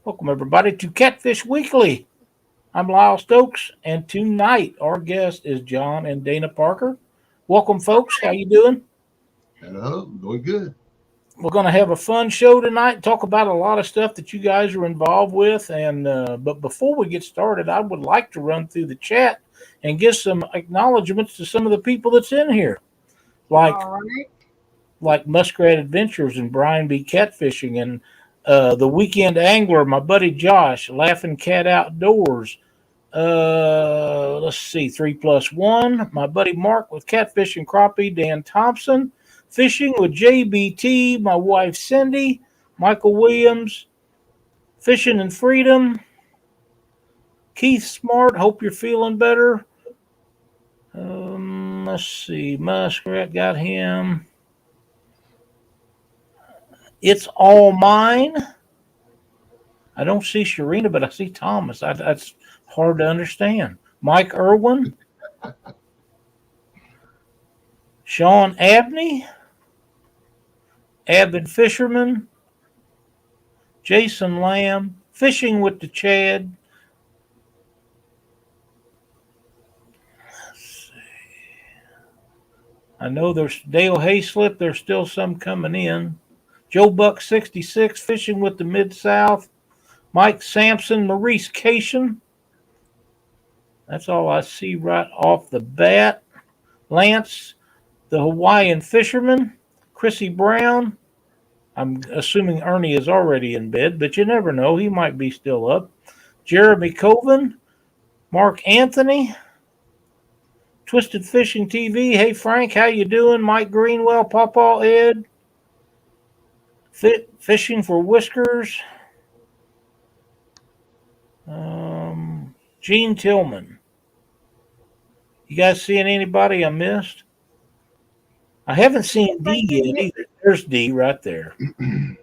Welcome everybody to Catfish Weekly. I'm Lyle Stokes, and tonight our guest is John and Dana Parker. Welcome, folks. How you doing? Hello, doing good. We're going to have a fun show tonight. Talk about a lot of stuff that you guys are involved with. And but before we get started, I would like to run through the chat and give some acknowledgments to some of the people that's in here, like All right. Muskrat Adventures and Brian B. Catfishing and the Weekend Angler, my buddy Josh, Laughing Cat Outdoors. Let's see, 3+1. My buddy Mark with Catfish and Crappie, Dan Thompson. Fishing with JBT, my wife Cindy, Michael Williams. Fishing and Freedom. Keith Smart, hope you're feeling better. Let's see, Muskrat got him. It's all mine. I don't see Sharina, but I see Thomas. That's hard to understand. Mike Irwin. Sean Abney. Avid Fisherman. Jason Lamb. Fishing with the Chad. Let's see. I know there's Dale Hayslip. There's still some coming in. Joe Buck 66, Fishing with the Mid-South. Mike Sampson, Maurice Cation. That's all I see right off the bat. Lance, the Hawaiian Fisherman. Chrissy Brown. I'm assuming Ernie is already in bed, but you never know. He might be still up. Jeremy Coven. Mark Anthony. Twisted Fishing TV. Hey, Frank, how you doing? Mike Greenwell, Pawpaw Ed. Fishing for Whiskers. Gene Tillman. You guys seeing anybody I missed? I haven't seen D yet either. There's D right there. We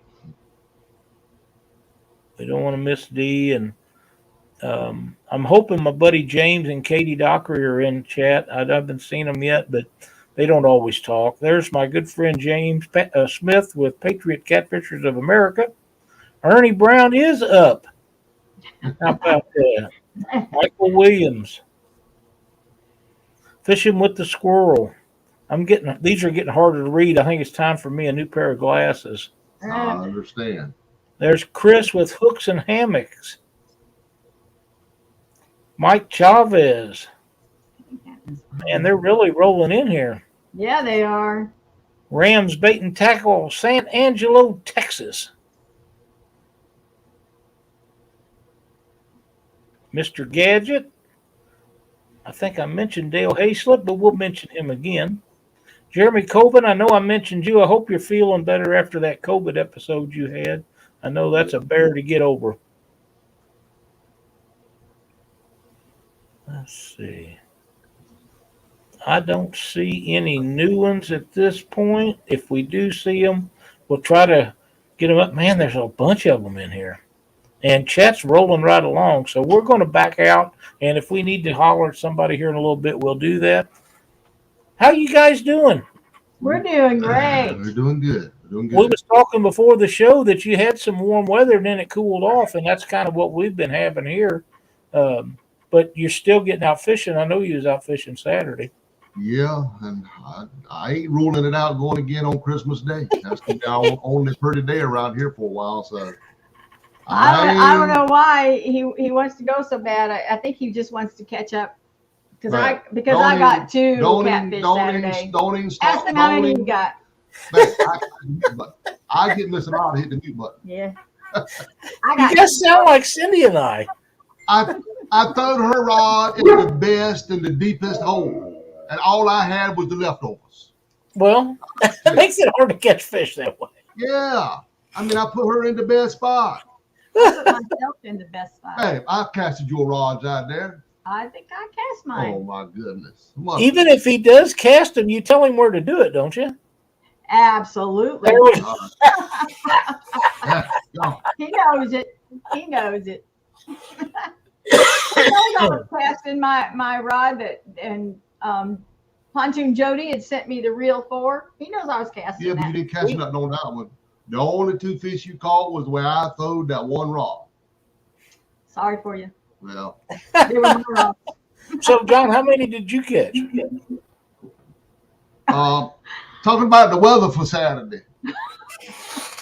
don't want to miss D. And I'm hoping my buddy James and Katie Dockery are in chat. I haven't seen them yet, but they don't always talk. There's my good friend James Smith with Patriot Catfishers of America. Ernie Brown is up. How about that? Michael Williams. Fishing with the Squirrel. These are getting harder to read. I think it's time for me a new pair of glasses. I understand. There's Chris with Hooks and Hammocks. Mike Chavez. Man, they're really rolling in here. Yeah, they are. Rams Bait and Tackle, San Angelo, Texas. Mr. Gadget. I think I mentioned Dale Hayslip, but we'll mention him again. Jeremy Coben, I know I mentioned you. I hope you're feeling better after that COVID episode you had. I know that's a bear to get over. Let's see. I don't see any new ones at this point. If we do see them, we'll try to get them up. Man, there's a bunch of them in here. And chat's rolling right along. So we're going to back out. And if we need to holler at somebody here in a little bit, we'll do that. How you guys doing? We're doing great. We're doing good. We was talking before the show that you had some warm weather and then it cooled off. And that's kind of what we've been having here. But you're still getting out fishing. I know you was out fishing Saturday. Yeah, and I ain't ruling it out going again on Christmas Day. That's the only pretty day around here for a while. So I don't know why he wants to go so bad. I think he just wants to catch up because I got two catfish Saturday. Ask him how many you got. I get missing out and hit the mute button. Yeah. You guys sound like Cindy and I. I throwed her rod in the best and the deepest hole, and all I had was the leftovers. Well, it makes it hard to catch fish that way. Yeah. I mean, I put her in the best spot. I put myself in the best spot. Hey, I casted your rods out there. I think I cast mine. Oh, my goodness. Even if he does cast them, you tell him where to do it, don't you? Absolutely. Yeah, He knows it. He knows it. I was casting my rod and Pontoon Jody had sent me the reel for. He knows I was casting. Yeah, but you didn't catch nothing on that one. The only two fish you caught was the way I throwed that one rod. Sorry for you. Well, They were my rocks. So, John, how many did you catch? talking about the weather for Saturday.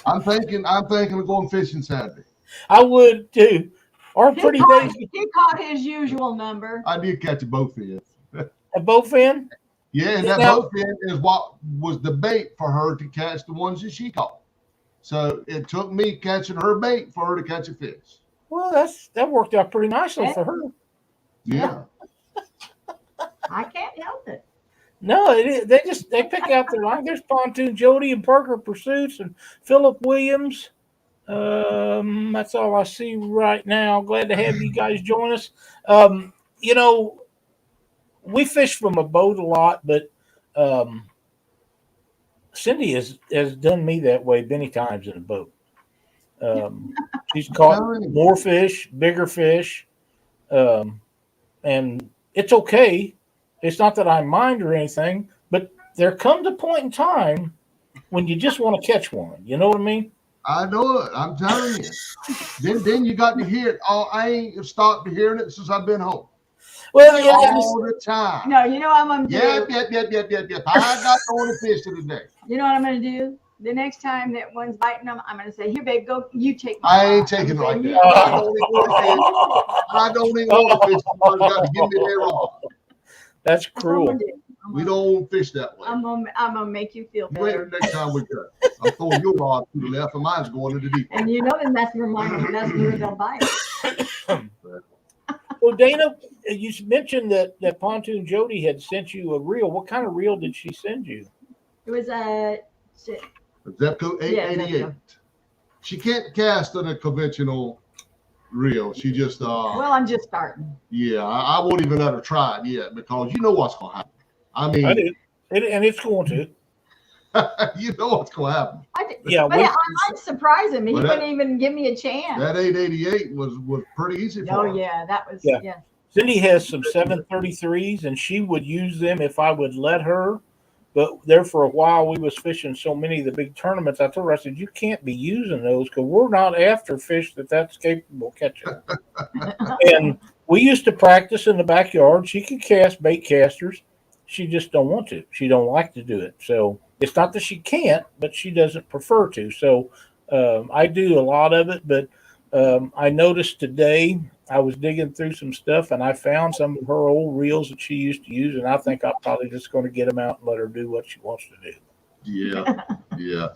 I'm thinking of going fishing Saturday. I would too. Our pretty days. He caught his usual number. I did catch a bowfin. A bowfin? Yeah, and that bowfin is what was the bait for her to catch the ones that she caught. So it took me catching her bait for her to catch a fish. Well, that worked out pretty nicely for her. Yeah. I can't help it. No, they pick out their line. There's Pontoon Jody and Parker Pursuits and Philip Williams. That's all I see right now. Glad to have you guys join us. You know, we fish from a boat a lot, but Cindy has done me that way many times in a boat. She's caught more fish, bigger fish, and it's okay. It's not that I mind or anything, but there comes a point in time when you just want to catch one. You know what I mean? I know it. I'm telling you. Then you got to hear it. Oh, I ain't stopped hearing it since I've been home. Well, yeah, all the time. No, you know what I'm gonna do? Yep. I got going to fish today. You know what I'm gonna do? The next time that one's biting them, I'm gonna say, "Here, babe, go. You take." My I ain't taking it like that. I don't even want to fish. You got to give me their rod. That's cruel. We don't fish that way. I'm gonna make you feel better. Wait next time we go. I'm throwing your rod to the left, and mine's going to the deep. And you know, then that's where they'll bite. Well, Dana, you mentioned that Pontoon Jody had sent you a reel. What kind of reel did she send you? It was a Zepco 888. Yeah, she can't cast on a conventional reel. She just well, I'm just starting. Yeah, I won't even let her try it yet because you know what's going to happen. I mean, and it's going to. You know what's going to happen. Yeah, but I'm surprising me. He wouldn't even give me a chance. That 888 was pretty easy for her. Oh yeah, that was yeah. Cindy has some 733s, and she would use them if I would let her. But there for a while, we was fishing so many of the big tournaments. I told her, I said, you can't be using those because we're not after fish that's capable of catching. And we used to practice in the backyard. She could cast bait casters. She just don't want to. She don't like to do it. So it's not that she can't, but she doesn't prefer to. So I do a lot of it. But I noticed today I was digging through some stuff, and I found some of her old reels that she used to use, and I think I'm probably just going to get them out and let her do what she wants to do. Yeah.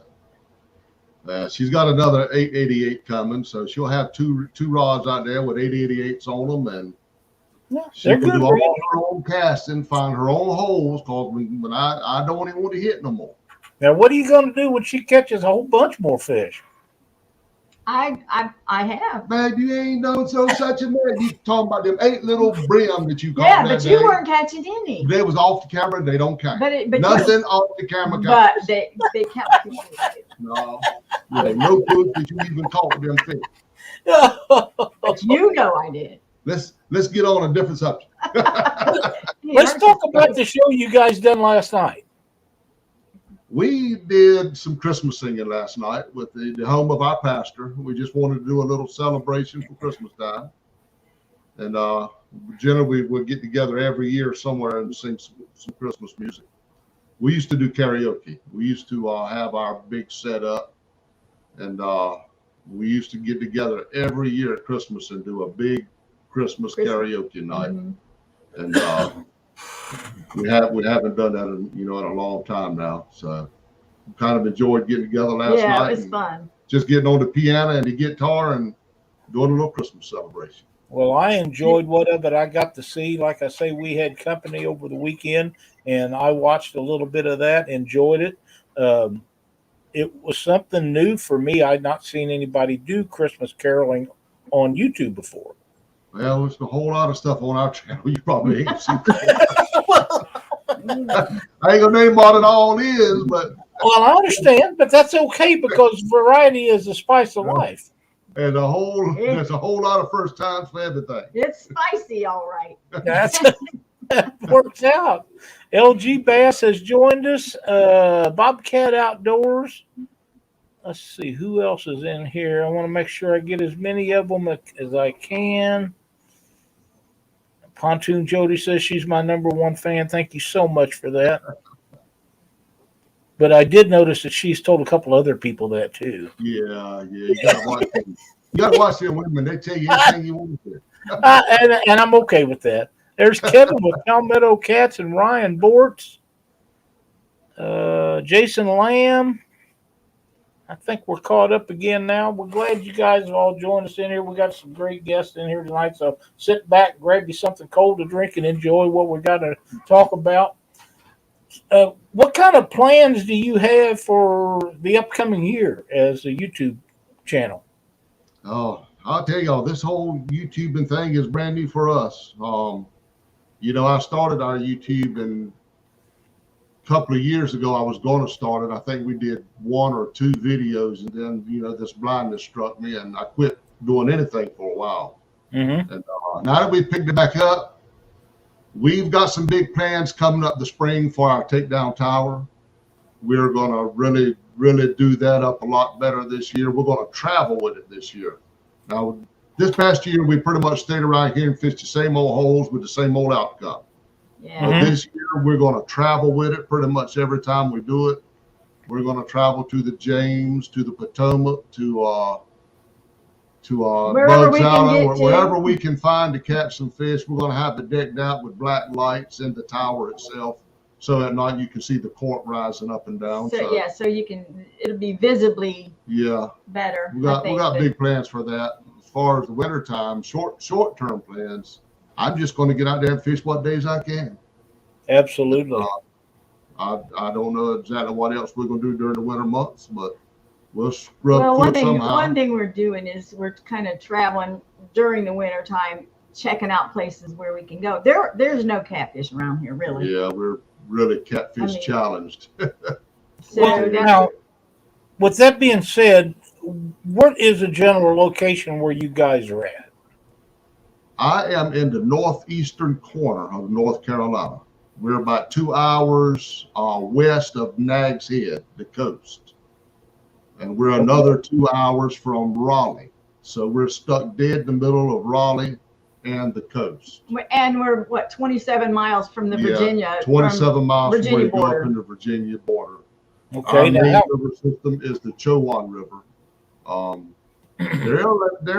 She's got another 888 coming, so she'll have two rods out there with 888s on them, and she can do all her own casting, find her own holes, because when I don't even want to hit no more. Now, what are you going to do when she catches a whole bunch more fish? I have. Man, you ain't done such a man. You talking about them 8 little brim that you caught. Yeah, but you weren't catching any. They was off the camera. They don't count. But nothing off the camera. But they count. No, no proof that you even caught them fish. But you know I did. Let's get on a different subject. Let's talk about the show you guys done last night. We did some Christmas singing last night with the home of our pastor. We just wanted to do a little celebration for Christmas time. And generally, we'll get together every year somewhere and sing some Christmas music. We used to do karaoke. We used to have our big setup. And we used to get together every year at Christmas and do a big Christmas karaoke night. Mm-hmm. And we haven't done that in a long time now, so we kind of enjoyed getting together last night. Yeah, it was fun. Just getting on the piano and the guitar and doing a little Christmas celebration. Well, I enjoyed whatever I got to see. Like I say, we had company over the weekend, and I watched a little bit of that. Enjoyed it. It was something new for me. I'd not seen anybody do Christmas caroling on YouTube before. Well, there's a whole lot of stuff on our channel you probably ain't seen. I ain't gonna name what it all is, but well, I understand, but that's okay because variety is the spice of life. And there's a whole lot of first times for everything. It's spicy, all right. That works out. LG Bass has joined us. Bobcat Outdoors. let's see who else is in here. I want to make sure I get as many of them as I can. Pontoon Jody says she's my number one fan. Thank you so much for that. But I did notice that she's told a couple other people that too. Yeah. You gotta watch them. You gotta watch them women. They tell you anything you want to. And I'm okay with that. There's Kevin with Palmetto Cats and Ryan Bortz. Jason Lamb. I think we're caught up again now. We're glad you guys have all joined us in here. We got some great guests in here tonight. So sit back, grab you something cold to drink, and enjoy what we got to talk about. What kind of plans do you have for the upcoming year as a YouTube channel? Oh, I'll tell y'all, this whole YouTubing thing is brand new for us. I started our YouTube and a couple of years ago. I was going to start it. I think we did 1 or 2 videos, and then this blindness struck me, and I quit doing anything for a while. Mm-hmm. And now that we picked it back up, we've got some big plans coming up the spring for our takedown tower. We're going to really do that up a lot better this year. We're going to travel with it this year. Now, this past year, we pretty much stayed around here and fished the same old holes with the same old outcome. Yeah. But this year, we're going to travel with it pretty much every time we do it. We're going to travel to the James, to the Potomac, to Wherever Bugs we can Island, get or to. wherever we can find to catch some fish. We're going to have it decked out with black lights in the tower itself, so at night you can see the cork rising up and down. So you can, it'll be visibly better. We got big plans for that. As far as the winter time, short-term plans, I'm just going to get out there and fish what days I can. Absolutely. I don't know exactly what else we're going to do during the winter months, but we'll scrub through it somehow. One thing we're doing is we're kind of traveling during the winter time, checking out places where we can go. There's no catfish around here, really. Yeah, we're really catfish challenged. Now, with that being said, what is the general location where you guys are at? I am in the northeastern corner of North Carolina. We're about 2 hours west of Nags Head, the coast. And we're another 2 hours from Raleigh. So we're stuck dead in the middle of Raleigh and the coast. And we're, 27 miles from the Virginia. 27 miles Virginia from where you go border. up in the Virginia border. Okay, Our main river system is the Chowan River. There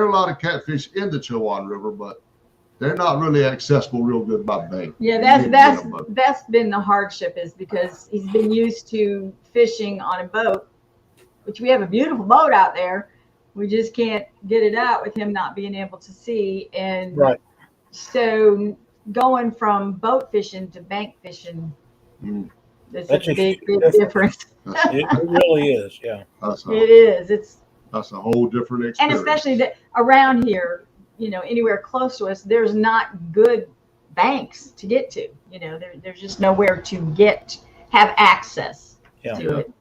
are a lot of catfish in the Chowan River, but they're not really accessible real good by bank. Yeah, that's been the hardship, is because he's been used to fishing on a boat, which we have a beautiful boat out there. We just can't get it out with him not being able to see. And so going from boat fishing to bank fishing, that's a big difference. It really is, yeah. It is. That's a whole different experience. And especially that around here, anywhere close to us, there's not good banks to get to. There's just nowhere to have access to it.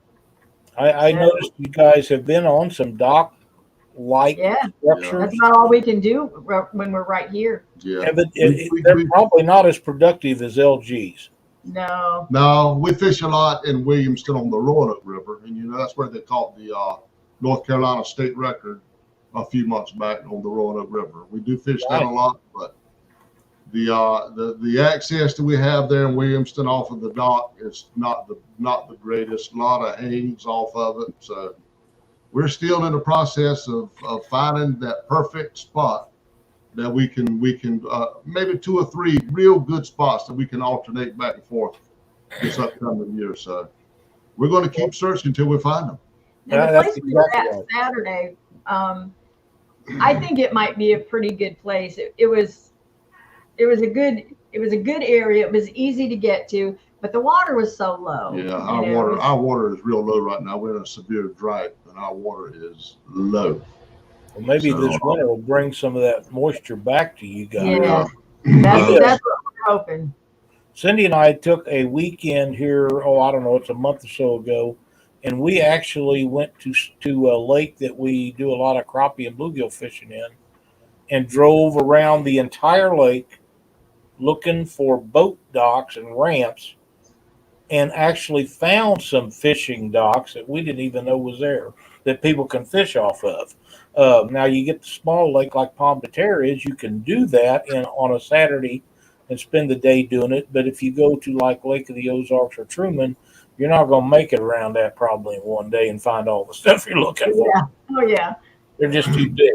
I noticed you guys have been on some dock-like structures. That's not all we can do when we're right here. Yeah, but they're probably not as productive as LGs. No, we fish a lot in Williamston on the Roanoke River, and that's where they caught the North Carolina state record a few months back on the Roanoke River. We do fish that a lot, but the access that we have there in Williamston off of the dock is not the greatest. A lot of hangs off of it, so we're still in the process of finding that perfect spot that we can maybe 2 or 3 real good spots that we can alternate back and forth this upcoming year. So we're going to keep searching until we find them. And the place we were at Saturday, I think it might be a pretty good place. It was a good area. It was easy to get to, but the water was so low. Yeah, our water is real low right now. We're in a severe drought, and our water is low. Well, maybe this winter will bring some of that moisture back to you guys. Yeah, that's what we're hoping. Cindy and I took a weekend here, I don't know, it's a month or so ago, and we actually went to a lake that we do a lot of crappie and bluegill fishing in, and drove around the entire lake looking for boat docks and ramps. and actually found some fishing docks that we didn't even know was there that people can fish off of. Now you get the small lake like Palm de Terre is, you can do that on a Saturday and spend the day doing it. But if you go to like Lake of the Ozarks or Truman, you're not going to make it around that probably in one day and find all the stuff you're looking for. Yeah. Oh yeah. They're just too big.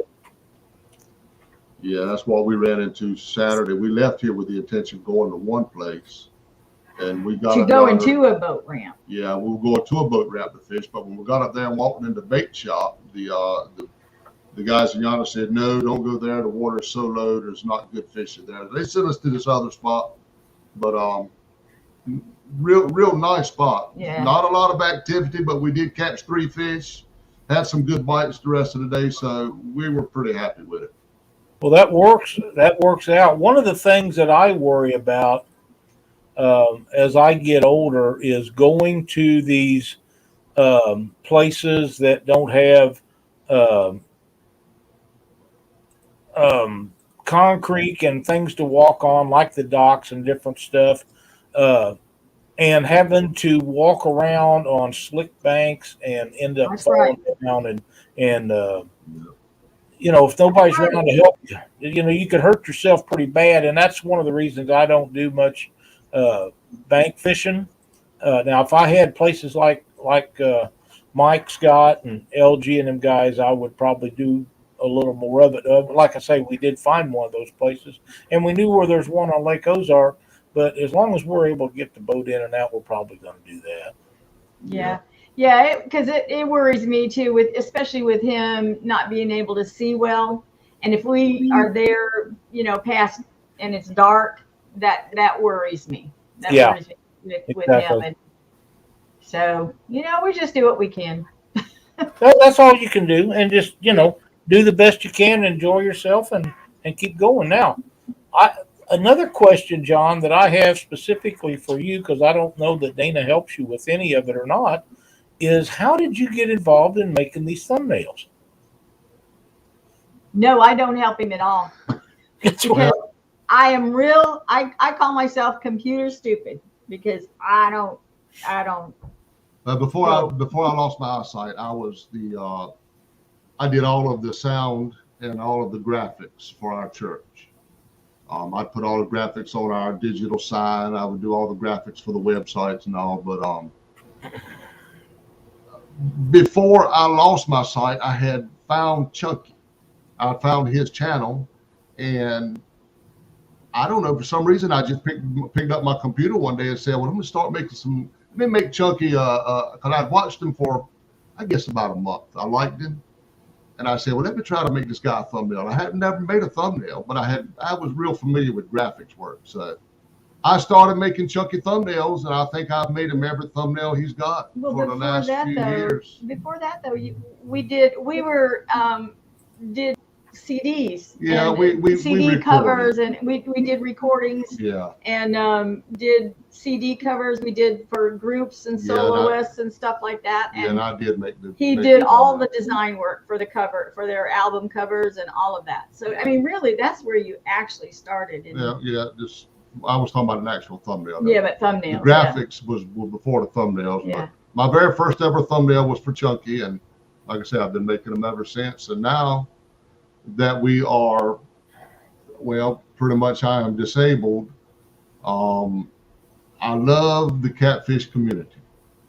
Yeah, that's what we ran into Saturday. We left here with the intention of going to one place, and we got To go into a boat ramp. Yeah, we were going to a boat ramp to fish, but when we got up there and walking in the bait shop, the guys in yonder said, "No, don't go there. The water's so low. There's not good fish in there." They sent us to this other spot, but real nice spot. Yeah. Not a lot of activity, but we did catch 3 fish. Had some good bites the rest of the day, so we were pretty happy with it. Well, that works. That works out. One of the things that I worry about as I get older is going to these places that don't have concrete and things to walk on, like the docks and different stuff, and having to walk around on slick banks and end up falling down and you know, if nobody's around to help you, you know, you could hurt yourself pretty bad. And that's one of the reasons I don't do much bank fishing. Now, if I had places like Mike Scott and LG and them guys, I would probably do a little more of it. Like I say, we did find one of those places, and we knew where there's one on Lake Ozark. But as long as we're able to get the boat in and out, we're probably going to do that. Yeah. Yeah, because it worries me too, especially with him not being able to see well. And if we are there, you know, past and it's dark, that worries me. That worries me with him. And so, you know, we just do what we can. Well, that's all you can do, and just, you know, do the best you can, enjoy yourself, and keep going. Now, another question, John, that I have specifically for you, because I don't know that Dana helps you with any of it or not, is how did you get involved in making these thumbnails? No, I don't help him at all. Because I am I call myself computer stupid because I don't. Before I lost my eyesight, I did all of the sound and all of the graphics for our church. I put all the graphics on our digital sign. I would do all the graphics for the websites and all, but before I lost my sight, I had found Chunky. I found his channel, and I don't know, for some reason, I just picked up my computer one day and said, well, I'm going to start making let me make Chunky, because I'd watched him for, I guess, about a month. I liked him. And I said, well, let me try to make this guy a thumbnail. I had never made a thumbnail, but I was real familiar with graphics work. So I started making Chunky thumbnails, and I think I've made him every thumbnail he's got for the last few years. Before that, though, we did CDs. Yeah, we CD covers, and we did recordings. Yeah. And did CD covers. We did for groups and soloists and stuff like that. And I did make the. He did all the design work for the cover, for their album covers and all of that. So I mean, really, that's where you actually started. Just I was talking about an actual thumbnail. Yeah, but thumbnails. The graphics were before the thumbnails. Yeah. But my very first ever thumbnail was for Chunky, and like I said, I've been making them ever since. And now that we are, well, pretty much I am disabled. I love the catfish community.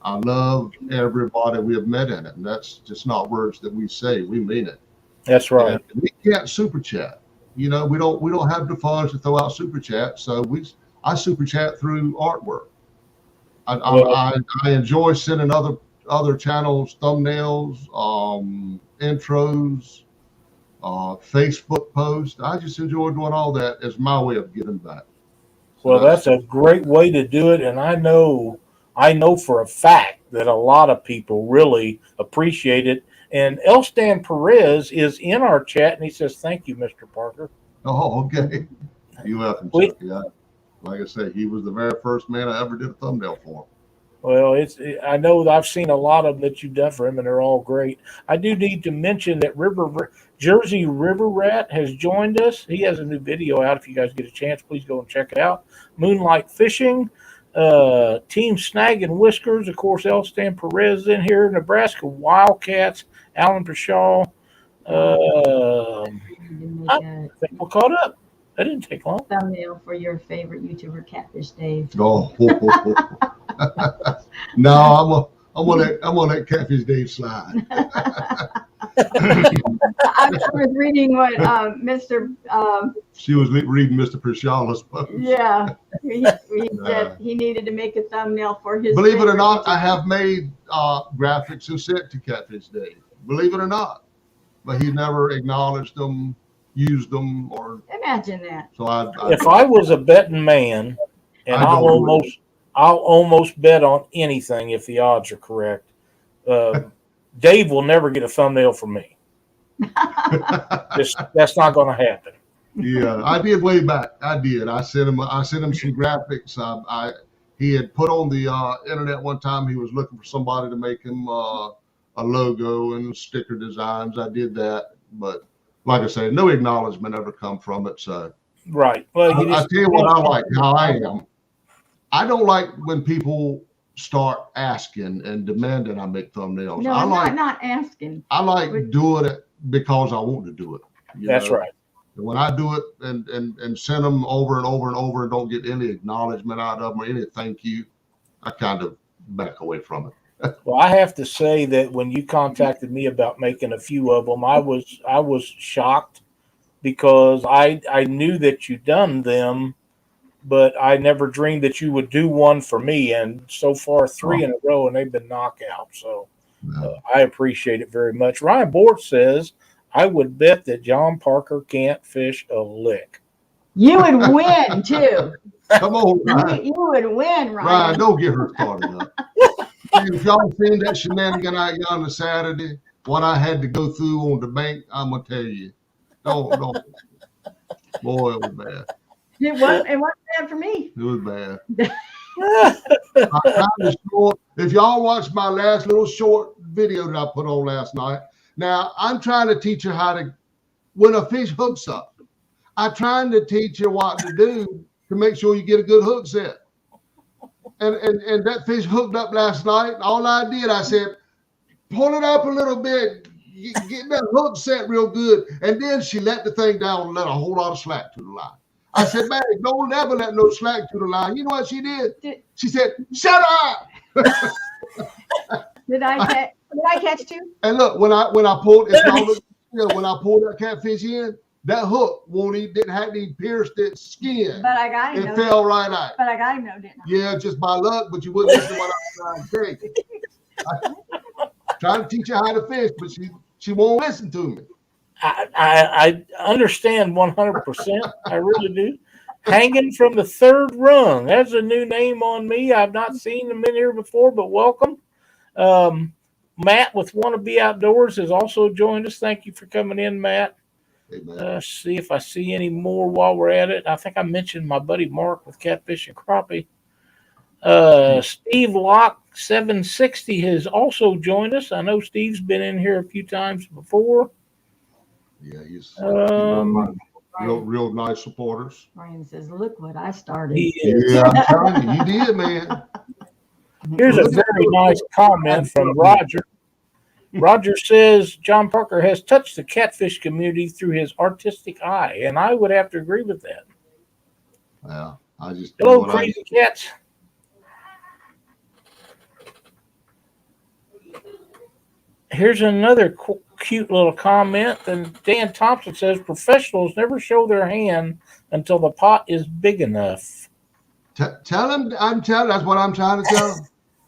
I love everybody we have met in it, and that's just not words that we say. We mean it. That's right. And we can't super chat. You know, we don't have the funds to throw out super chat, so I super chat through artwork. I enjoy sending other channels thumbnails, intros, Facebook posts. I just enjoy doing all that as my way of giving back. So well, that's a great way to do it, and I know for a fact that a lot of people really appreciate it. And Elstan Perez is in our chat, and he says, "Thank you, Mr. Parker." Oh, okay. You're welcome, Chuck. Yeah. Like I say, he was the very first man I ever did a thumbnail for. Well, I know that I've seen a lot of them that you've done for him, and they're all great. I do need to mention that Jersey River Rat has joined us. He has a new video out. If you guys get a chance, please go and check it out. Moonlight Fishing. Team Snag and Whiskers, of course, Elstan Perez in here. Nebraska Wildcats, Alan Pershaw. I think we're caught up. That didn't take long. Thumbnail for your favorite YouTuber, Catfish Dave. Oh, no, I'm on that Catfish Dave slide. I was reading what Mr. She was reading Mr. Pershaw's post. Yeah, he said he needed to make a thumbnail for his. Believe it or not, I have made graphics and sent to Catfish Dave. Believe it or not, but he never acknowledged them, used them, or imagine that. so. If I was a betting man, and I'll almost bet on anything if the odds are correct. Dave will never get a thumbnail from me. That's not going to happen. Yeah, I did way back. I did. I sent him some graphics. He had put on the internet one time. He was looking for somebody to make him a logo and sticker designs. I did that, but like I said, no acknowledgement ever come from it. So right. Well, I tell you what I like. How I am. I don't like when people start asking and demanding I make thumbnails. No, I'm not asking. I like doing it because I want to do it. That's right. And when I do it and send them over and over and over and don't get any acknowledgement out of them or any thank you, I kind of back away from it. Well, I have to say that when you contacted me about making a few of them, I was shocked because I knew that you'd done them, but I never dreamed that you would do one for me. And so far, 3 in a row, and they've been knockouts. So I appreciate it very much. Ryan Board says, I would bet that John Parker can't fish a lick. You would win, too. Come on, Ryan. You would win, Ryan. Ryan, don't get her started up. If y'all seen that shenanigan out on the Saturday, what I had to go through on the bank, I'm going to tell you. Don't. Boy, it was bad. It wasn't bad for me. It was bad. If y'all watched my last little short video that I put on last night, now I'm trying to teach you how to, when a fish hooks up, I'm trying to teach you what to do to make sure you get a good hook set. And that fish hooked up last night. All I did, I said, pull it up a little bit, get that hook set real good. And then she let the thing down and let a whole lot of slack to the line. I said, man, don't ever let no slack to the line. You know what she did? She said, shut up. Did I catch two? And look, when I pulled, when I pulled that catfish in, that hook hadn't even pierced its skin. But I got him. It fell right out. But I got him, didn't I? Yeah, just by luck, but you wouldn't listen to what I was trying to tell you. I'm trying to teach her how to fish, but she won't listen to me. I understand 100%. I really do. Hanging from the third rung. That's a new name on me. I've not seen them in here before, but welcome. Matt with Wannabe Outdoors has also joined us. Thank you for coming in, Matt. Hey, see if I see any more while we're at it. I think I mentioned my buddy Mark with Catfish and Crappie. Steve Locke 760 has also joined us. I know Steve's been in here a few times before. Yeah, he's real nice supporters. Ryan says, look what I started. Yeah, I'm telling you, you did, man. Here's a very nice comment from Roger. Roger says John Parker has touched the catfish community through his artistic eye, and I would have to agree with that. Yeah, I just hello, crazy cats. Here's another cute little comment. And Dan Thompson says professionals never show their hand until the pot is big enough. Tell him. That's what I'm trying to tell him.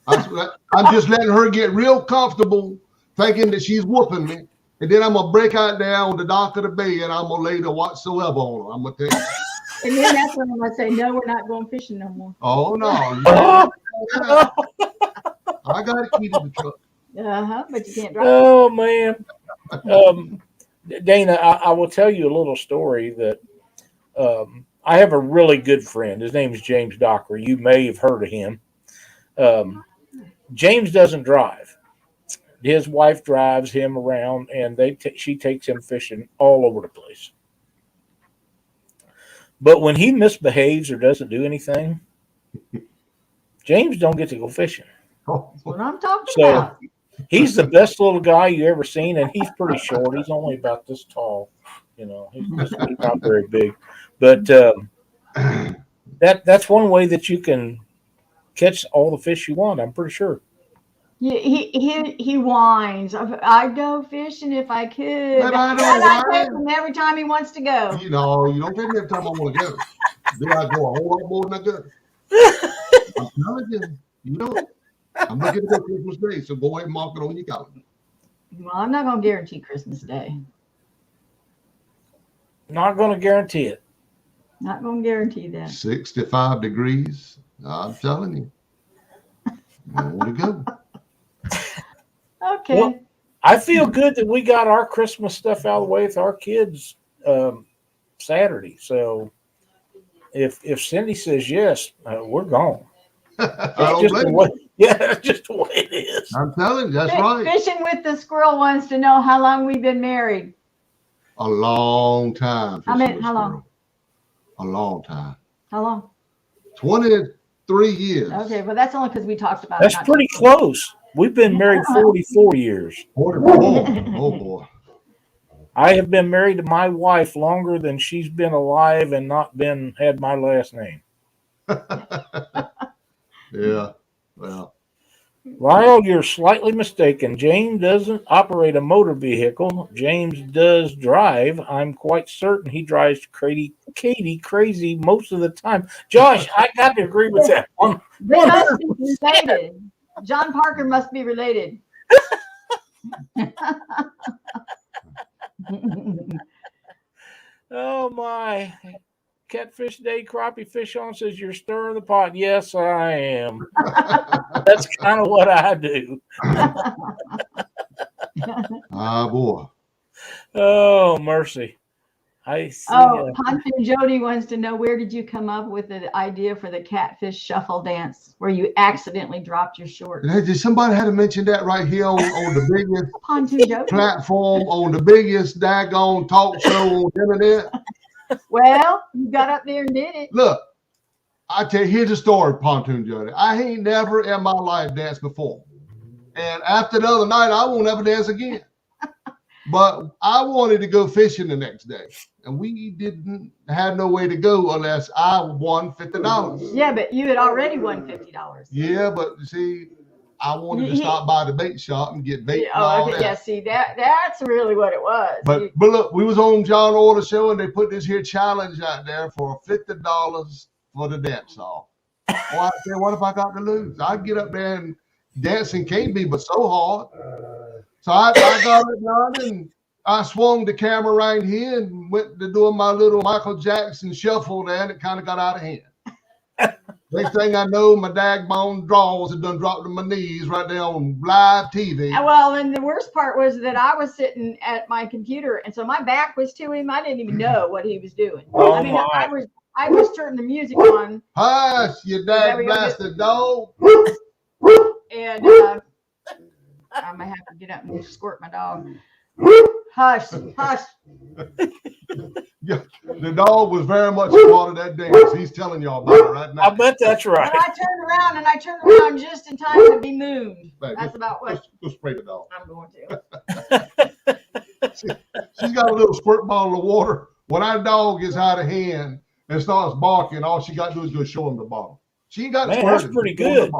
I'm just letting her get real comfortable, thinking that she's whooping me, and then I'm gonna break out there on the dock of the bay, and I'm gonna lay the whatsoever on her. I'm gonna tell you. And then that's when I'm gonna say, no, we're not going fishing no more. Oh no! I gotta keep it in the truck. But you can't drive. Oh man, Dana, I will tell you a little story that I have a really good friend. His name is James Docker. You may have heard of him. James doesn't drive. His wife drives him around, and she takes him fishing all over the place. But when he misbehaves or doesn't do anything, James don't get to go fishing. That's what I'm talking So about. he's the best little guy you ever seen, and he's pretty short. He's only about this tall. He's not very big. But that's one way that you can catch all the fish you want. I'm pretty sure. He whines. I'd go fishing if I could. But I And don't I take whine. him every time he wants to go. You know, you don't take me every time I want to go. Then I go a whole lot more than I go. I'm telling you, you know, I'm looking to go Christmas Day, so go ahead and mark it on your calendar. Well, I'm not going to guarantee Christmas Day. Not going to guarantee it. Not going to guarantee that. 65 degrees. I'm telling you. I want to go. Okay. Well, I feel good that we got our Christmas stuff out of the way with our kids Saturday. So if Cindy says yes, we're gone. I don't Just the blame way, you. yeah, that's just the way it is. I'm telling you, that's right. Fishing with the Squirrel wants to know how long we've been married. A long time. I mean, fishing how with long? squirrel. A long time. How long? 23 years. Okay, well, that's only because we talked about That's it. pretty close. We've been married 44 years. 44. Oh, boy. I have been married to my wife longer than she's been alive and not had my last name. Yeah. Well, Lyle, you're slightly mistaken. James doesn't operate a motor vehicle. James does drive. I'm quite certain he drives Katie crazy most of the time. Josh, I got to agree with that one. They must be related. John Parker must be related. Oh, my. Catfish Day, crappie fish on says you're stirring the pot. Yes, I am. That's kind of what I do. boy. Oh, mercy. I see. Pontoon Jody wants to know, where did you come up with the idea for the catfish shuffle dance where you accidentally dropped your shorts? Did somebody had to mention that right here on the biggest Pontoon Jody. platform, on the biggest daggone talk show on the internet? Well, you got up there and did it. Look, I tell you, here's a story, Pontoon Jody. I ain't never in my life danced before. And after the other night, I won't ever dance again. But I wanted to go fishing the next day. And we didn't have no way to go unless I won $50. Yeah, but you had already won $50. Yeah, but you see, I wanted to stop by the bait shop and get bait. Yeah, see, that's really what it was. But look, we was on John Order show and they put this here challenge out there for $50 for the dance off. Well, I said, what if I got to lose? I get up there and dancing can't be but so hard. So I got it done and I swung the camera right here and went to doing my little Michael Jackson shuffle there, and it kind of got out of hand. Next thing I know, my dagbone drawers had done dropped to my knees right there on live TV. Well, and the worst part was that I was sitting at my computer, and so my back was to him. I didn't even know what he was doing. Oh, I mean, my. I was turning the music on. Hush, you dag blasted dog. And I might have to get up and squirt my dog. Hush, hush. Yeah, the dog was very much a part of that dance. He's telling y'all about it right now. I bet that's right. And I turned around just in time to be mooned. That's about what. Go spray the dog. I'm going to. She's got a little squirt bottle of water. When our dog gets out of hand and starts barking, all she got to do is go show him the bottle. She ain't got to Man, that's pretty good.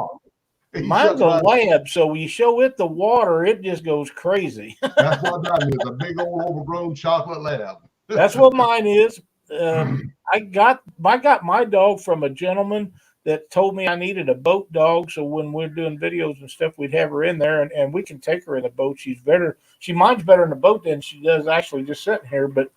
Mine's a lab, so when you show it the water, it just goes crazy. That's what that is, a big old overgrown chocolate lab. That's what mine is. I got my dog from a gentleman that told me I needed a boat dog, so when we're doing videos and stuff, we'd have her in there, and we can take her in the boat. She minds better in the boat than she does actually just sitting here, but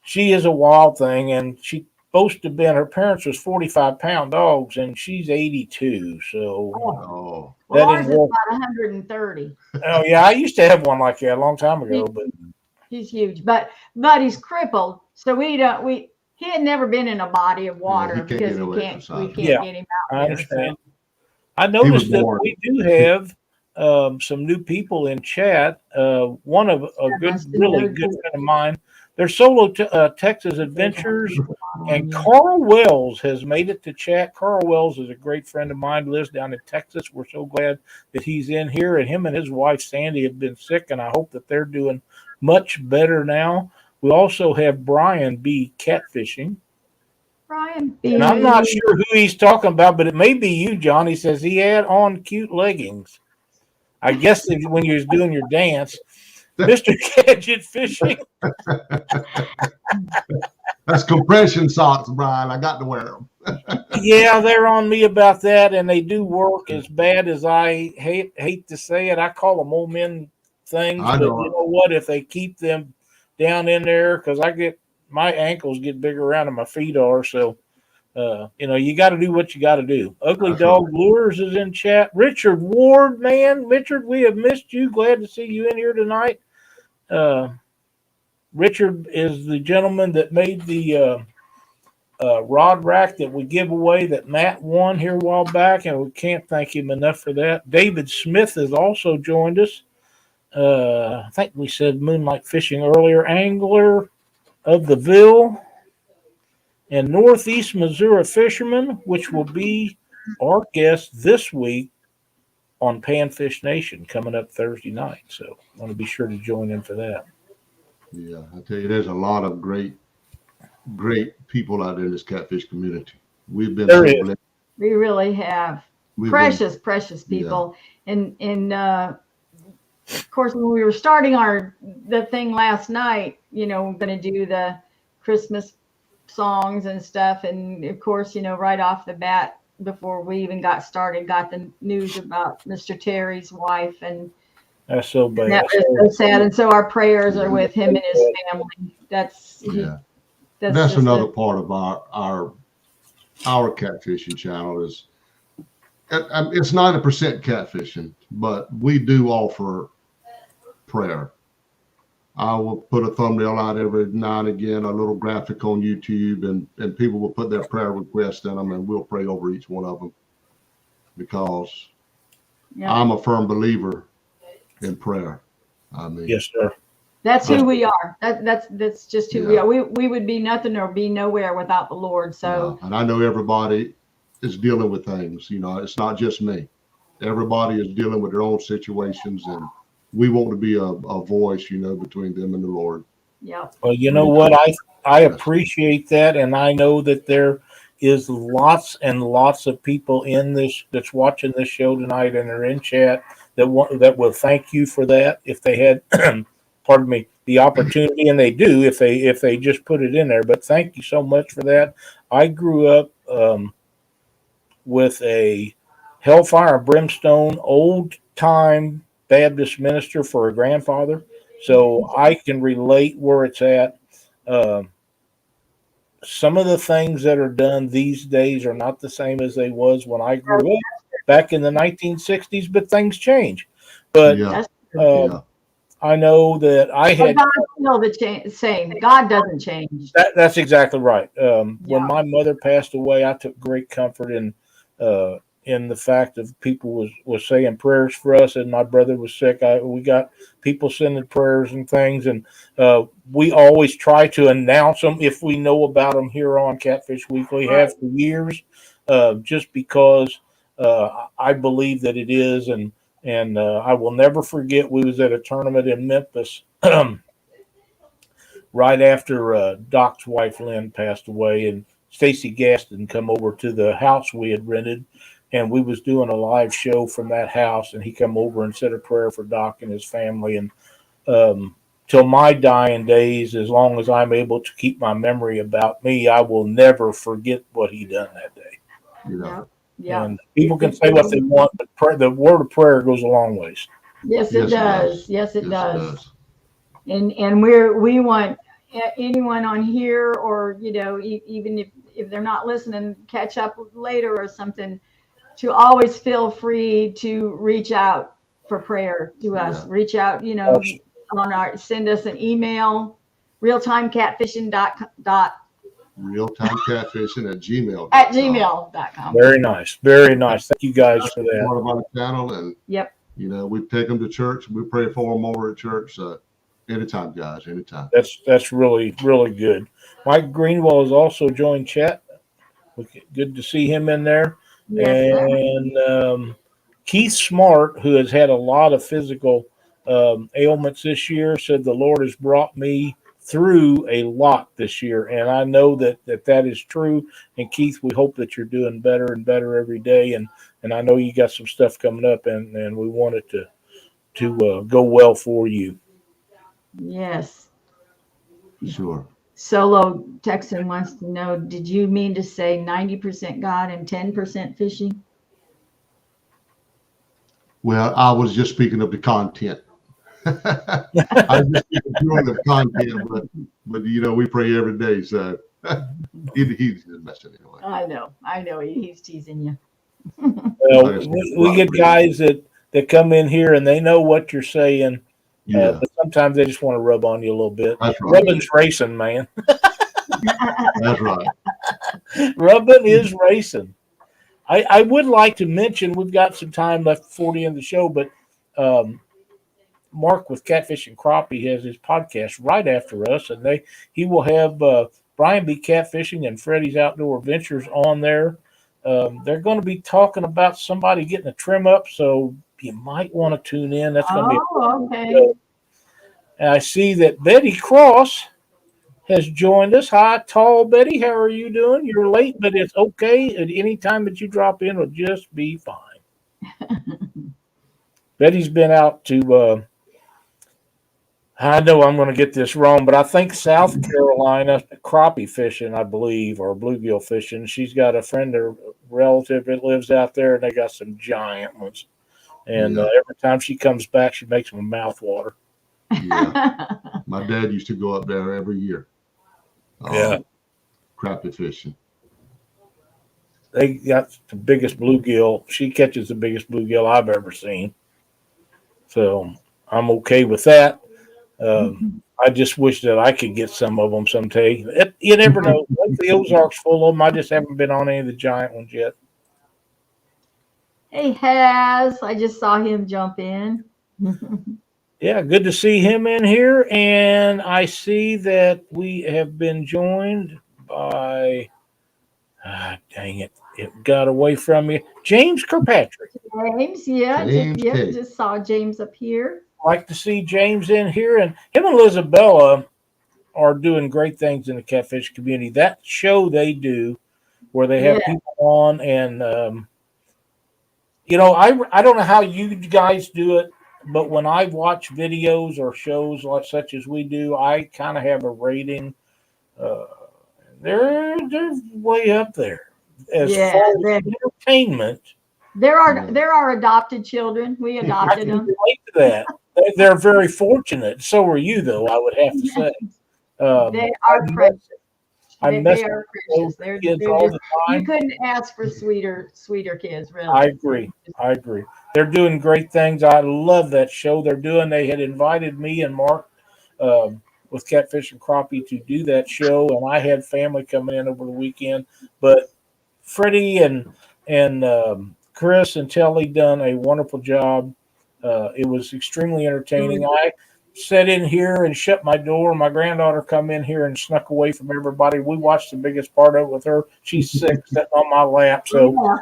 she is a wild thing, and she supposed to have been, her parents was 45-pound dogs, and she's 82. So Oh, well, ours is about 130. Oh yeah, I used to have one like that a long time ago, but He's huge, but he's crippled, so he had never been in a body of water because we can't get him out. I understand. I noticed that we do have some new people in chat. One of a really good friend of mine, Their solo Texas adventures. And Carl Wells has made it to chat. Carl Wells is a great friend of mine, lives down in Texas. We're so glad that he's in here. And him and his wife, Sandy, have been sick, and I hope that they're doing much better now. We also have Brian B. Catfishing. Brian B. And I'm not sure who he's talking about, but it may be you, John. He says he had on cute leggings. I guess when you was doing your dance. Mr. Gadget Fishing. That's compression socks, Brian. I got to wear them. Yeah, they're on me about that, and they do work as bad as I hate to say it. I call them old men things, but you know what? If they keep them down in there, because my ankles get bigger around than my feet are, so you got to do what you got to do. Ugly Dog Lures is in chat. Richard Ward, man, Richard, we have missed you. Glad to see you in here tonight. Richard is the gentleman that made the rod rack that we give away that Matt won here a while back, and we can't thank him enough for that. David Smith has also joined us. I think we said Moonlight Fishing earlier. Angler of the Ville and Northeast Missouri Fisherman, which will be our guest this week on Panfish Nation coming up Thursday night. So I want to be sure to join in for that. Yeah, I tell you, there's a lot of great people out there in this catfish community. We've been so blessed. We really have precious people. Yeah. And of course, when we were starting the thing last night, we're going to do the Christmas songs and stuff. And of course, right off the bat, before we even got started, got the news about Mr. Terry's wife, and that's so bad. That was so sad. And so our prayers are with him and his family. That's another part of our catfishing channel is it's 90% catfishing, but we do offer prayer. I will put a thumbnail out every now and again, a little graphic on YouTube, and people will put their prayer requests in them, and we'll pray over each one of them, because I'm a firm believer in prayer. I mean, yes, sir. That's who we are. That's just who we are. We would be nothing or be nowhere without the Lord. So, and I know everybody is dealing with things. It's not just me. Everybody is dealing with their own situations, and we want to be a voice, between them and the Lord. Yeah. Well, you know what? I appreciate that, and I know that there is lots and lots of people in this that's watching this show tonight and are in chat that will thank you for that if they had, pardon me, the opportunity, and they do if they just put it in there. But thank you so much for that. I grew up with a hellfire and brimstone, old time Baptist minister for a grandfather, so I can relate where it's at. Some of the things that are done these days are not the same as they was when I grew up back in the 1960s, but things change. But I know that I had. God's still the same. God doesn't change. That's exactly right. When my mother passed away, I took great comfort in the fact of people was saying prayers for us, and my brother was sick. We got people sending prayers and things, and we always try to announce them if we know about them here on Catfish Weekly. Have for years, just because I believe that it is, and I will never forget. We was at a tournament in Memphis right after Doc's wife Lynn passed away, and Stacy Gaston come over to the house we had rented. And we was doing a live show from that house, and he come over and said a prayer for Doc and his family. And till my dying days, as long as I'm able to keep my memory about me, I will never forget what he done that day. Yeah. And people can say what they want, but the word of prayer goes a long ways. Yes, it does. Yes, it does. And we want anyone on here, or even if they're not listening, catch up later or something, to always feel free to reach out for prayer to us. Reach out, send us an email, realtimecatfishing@gmail.com. At gmail.com. Very nice. Very nice. Thank you guys for that. Part of our channel, and we take them to church. We pray for them over at church. Anytime, guys. Anytime. That's really, really good. Mike Greenwell has also joined chat. Good to see him in there. Yes, sir. And Keith Smart, who has had a lot of physical ailments this year, said the Lord has brought me through a lot this year, and I know that is true. And Keith, we hope that you're doing better and better every day, and I know you got some stuff coming up, and we want it to go well for you. Yes. Sure. Solo Texan wants to know, did you mean to say 90% God and 10% fishing? Well, I was just speaking of the content. I was just speaking purely of content, but we pray every day, so he's just messing anyway. I know, he's teasing you. Well, we get guys that come in here and they know what you're saying, Yeah, but sometimes they just want to rub on you a little bit. that's right. Rubbing's racing, man. That's right. Rubbing is racing. I would like to mention, we've got some time left before the end of the show, but Mark with Catfish and Crappie has his podcast right after us, and he will have Brian B. Catfishing and Freddie's Outdoor Adventures on there. They're going to be talking about somebody getting a trim up, so you might want to tune in. That's going to be okay. And I see that Betty Cross has joined us. Hi, tall Betty. How are you doing? You're late, but it's okay. At any time that you drop in will just be fine. Betty's been out to, I know I'm going to get this wrong, but I think South Carolina crappie fishing, I believe, or bluegill fishing. She's got a friend or relative that lives out there, and they got some giant ones. And every time she comes back, she makes them mouth water. Yeah. My dad used to go up there every year. Crappie fishing. They got the biggest bluegill. She catches the biggest bluegill I've ever seen. So I'm okay with that. I just wish that I could get some of them someday. You never know. Like the Ozarks full of them. I just haven't been on any of the giant ones yet. Hey, Has. I just saw him jump in. Yeah, good to see him in here. And I see that we have been joined by, dang it, it got away from me. James Kirkpatrick. James, just saw James up here. Like to see James in here. And him and Isabella are doing great things in the catfish community. That show they do where they have people on and, I don't know how you guys do it, but when I watch videos or shows like such as we do, I kind of have a rating. They're way up there as far as entertainment. There are adopted children. We adopted them. Relate to that. They're very fortunate. So are you, though. I would have to say. They are precious. They are precious. They're just, you couldn't ask for sweeter kids, really. I agree. They're doing great things. I love that show they're doing. They had invited me and Mark with Catfish and Crappie to do that show, and I had family coming in over the weekend. But Freddie and Chris and Telly done a wonderful job. It was extremely entertaining. I sat in here and shut my door. My granddaughter come in here and snuck away from everybody. We watched the biggest part of it with her. She's 6, sitting on my lap. So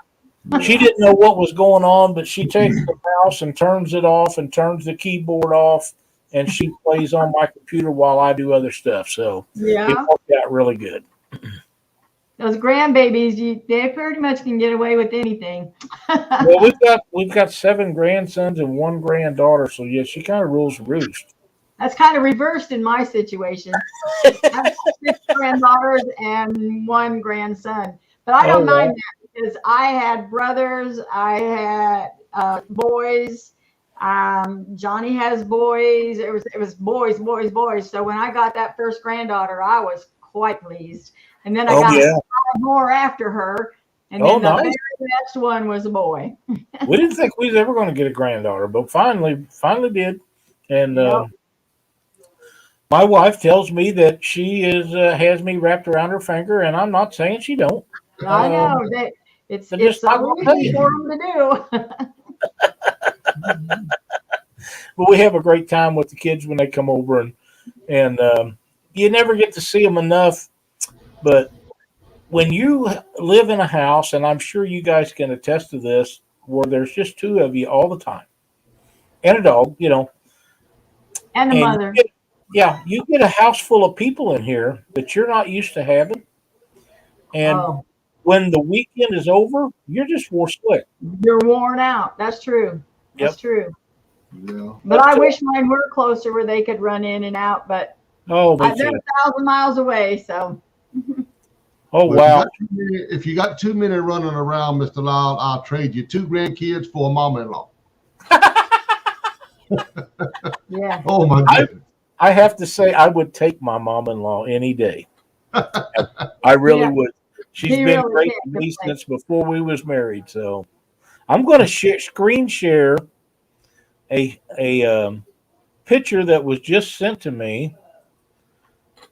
she didn't know what was going on, but she takes the mouse and turns it off and turns the keyboard off, and she plays on my computer while I do other stuff. So it worked out really good. Those grandbabies, they pretty much can get away with anything. Well, we've got 7 grandsons and 1 granddaughter, so yeah, she kind of rules the roost. That's kind of reversed in my situation. I have 6 granddaughters and 1 grandson, but I don't mind that because I had brothers, I had boys. Johnny has boys. It was boys. So when I got that first granddaughter, I was quite pleased. And then I got 5 more after her. And then the very next one was a boy. We didn't think we was ever going to get a granddaughter, but finally did. And my wife tells me that she has me wrapped around her finger, and I'm not saying she don't. I know that it's so easy for them to do. But we have a great time with the kids when they come over, and you never get to see them enough. But when you live in a house, and I'm sure you guys can attest to this, where there's just two of you all the time, and a dog, And a and mother. you get a house full of people in here that you're not used to having, and Oh, when the weekend is over, you're just wore slick. you're worn out. That's true. That's Yep. true. Yeah. But I wish mine were closer where they could run in and out, but Oh, they're too. 1,000 miles away. So Oh, Well, wow. if you got too many running around, Mr. Lyle, I'll trade you 2 grandkids for a mama-in-law. yeah. Oh my goodness. I have to say, I would take my mom-in-law any day. I really Yeah. would. She's He been really great can't to me complain. since before we was married. So I'm going to screen share a picture that was just sent to me,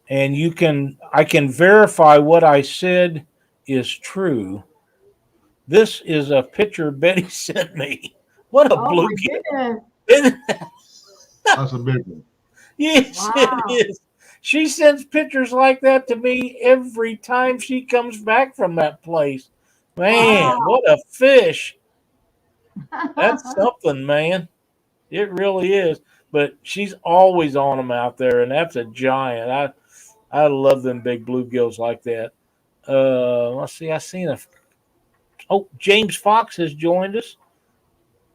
and I can verify what I said is true. This is a picture Betty sent me. What a Oh my bluegill! goodness. That's a big one. Yes, Wow. it is. She sends pictures like that to me every time she comes back from that place. Man, Wow. what a fish. That's something, man. It really is. But she's always on them out there, and that's a giant. I love them big bluegills like that. Let's see. James Fox has joined us.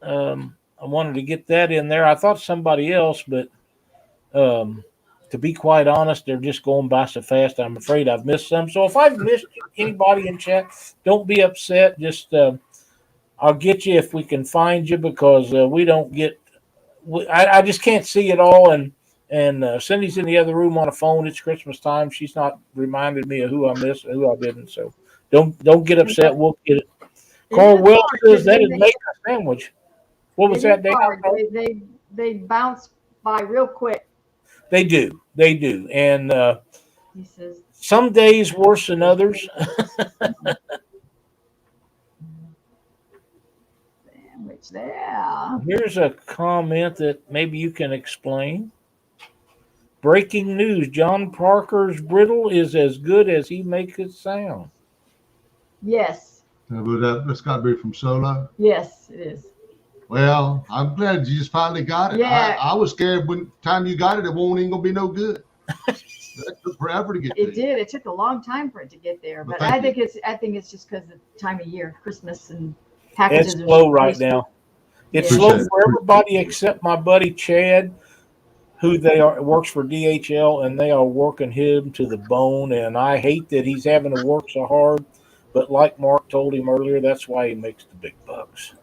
I wanted to get that in there. I thought somebody else, but to be quite honest, they're just going by so fast. I'm afraid I've missed some. So if I've missed anybody in chat, don't be upset. Just I'll get you if we can find you, because we don't get. I just can't see it all. And Cindy's in the other room on the phone. It's Christmas time. She's not reminded me of who I missed and who I didn't. So don't get upset. We'll get it. Carl Wells says that is making a sandwich. What was that, Dan? They bounce by real quick. They do. They do. And He says, some days worse than others. sandwich there. Here's a comment that maybe you can explain. Breaking news: John Parker's brittle is as good as he makes it sound. Yes. That's got to be from Solo. Yes, it is. Well, I'm glad you just finally got it. Yeah. I was scared when time you got it, it won't even gonna be no good. That took forever to get It there. did. It took a long time for it to get there, Well, but thank I think it's just because of the time of year, Christmas and It's packages. are slow right so- now. It's Yeah. slow Appreciate it. for everybody except my buddy Chad, who works for DHL, and they are working him to the bone. And I hate that he's having to work so hard. But like Mark told him earlier, that's why he makes the big bucks.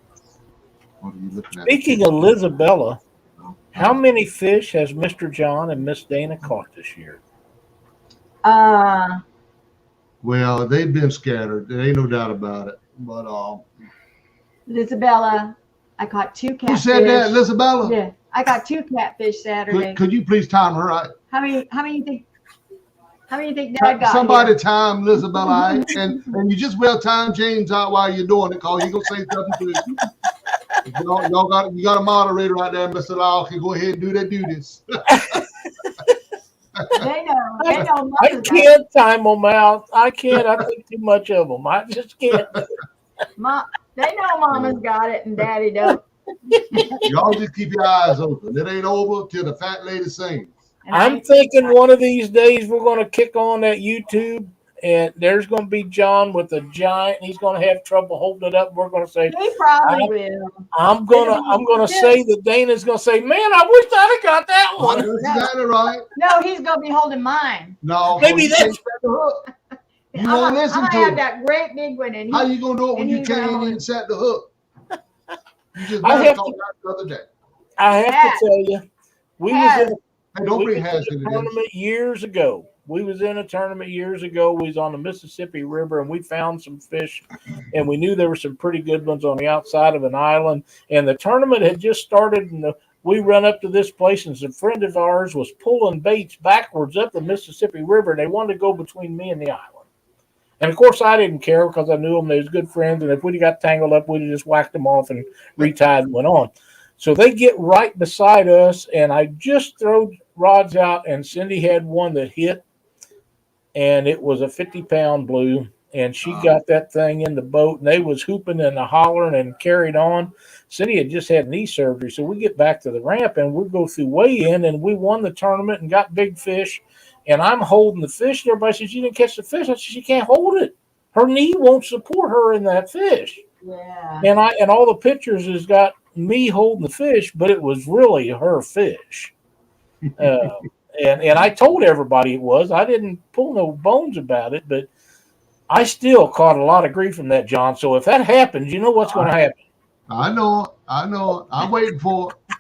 What are you looking at? Speaking of Lisabella, how many fish has Mr. John and Miss Dana caught this year? Well, they've been scattered. There ain't no doubt about it. But Lisabella, I caught 2 catfish. who said that, Lisabella? Yeah, I got 2 catfish Saturday. Could you please time her right? How many you think Dad got? Somebody here? time Lisabella out, and you just well time James out while you're doing it, cause he gonna say something to you. You got a moderator right there, Mr. Lyle, can go ahead and do this. They know. I Mama's got it. can't time them out. I can't. I think too much of them. I just can't. They know Mama's got it and Daddy don't. Y'all just keep your eyes open. It ain't over till the fat lady sings. And I I'm ain't- thinking one of these days we're going to kick on that YouTube, and there's going to be John with a giant. And he's going to have trouble holding it up. We're going to say, He probably will. I'm gonna say that Dana's going to say, man, I wish I'd have got that Oh, one. that's exactly right. No, he's gonna be holding mine. No, Maybe you that's- can't set the hook. You won't listen I'm to gonna have him. that great big one, and How you gonna do it when and you he's can't gonna- even set the hook? You just I now have called out the other day. I have Has. to tell you, we Has. was in Hey, don't we bring was Has in a into this. tournament years ago. We was in a tournament years ago. We was on the Mississippi River, and we found some fish, and we knew there were some pretty good ones on the outside of an island. And the tournament had just started, and we run up to this place, and some friend of ours was pulling baits backwards up the Mississippi River, and they wanted to go between me and the island. And of course, I didn't care because I knew them; they was good friends. And if we'd have got tangled up, we'd have just whacked them off and retied and went on. So they get right beside us, and I just throw rods out, and Cindy had one that hit, and it was a 50-pound blue, and she got that thing in the boat, and they was hooping and hollering and carried on. Cindy had just had knee surgery, so we get back to the ramp, and we go through weigh-in, and we won the tournament and got big fish, and I'm holding the fish, and everybody says, you didn't catch the fish. I said, she can't hold it. Her knee won't support her in that fish. Yeah. And all the pictures has got me holding the fish, but it was really her fish. And I told everybody it was. I didn't pull no bones about it, but I still caught a lot of grief from that, John. So if that happens, you know what's going to happen. I know. I'm waiting for it.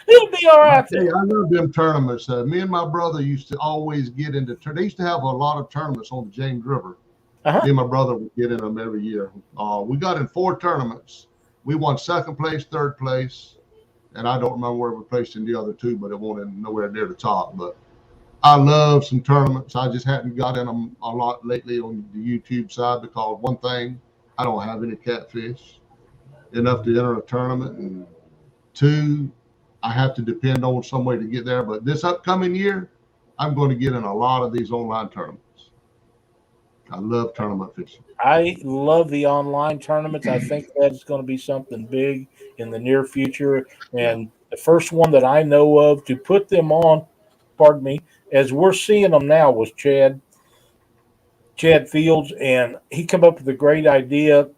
It'll be all right. Hey, I love them tournaments. Me and my brother used to always get into. They used to have a lot of tournaments on the James River. Uh-huh. Me and my brother would get in them every year. We got in 4 tournaments. We won 2nd place, 3rd place, and I don't remember where we placed in the other 2, but it wasn't nowhere near the top. But I love some tournaments. I just hadn't got in them a lot lately on the YouTube side because one thing, I don't have any catfish enough to enter a tournament, and 2, I have to depend on some way to get there. But this upcoming year, I'm going to get in a lot of these online tournaments. I love tournament fishing. I love the online tournaments. I think that's going to be something big in the near future. And the first one that I know of to put them on, pardon me, as we're seeing them now was Chad Fields, and he came up with a great idea,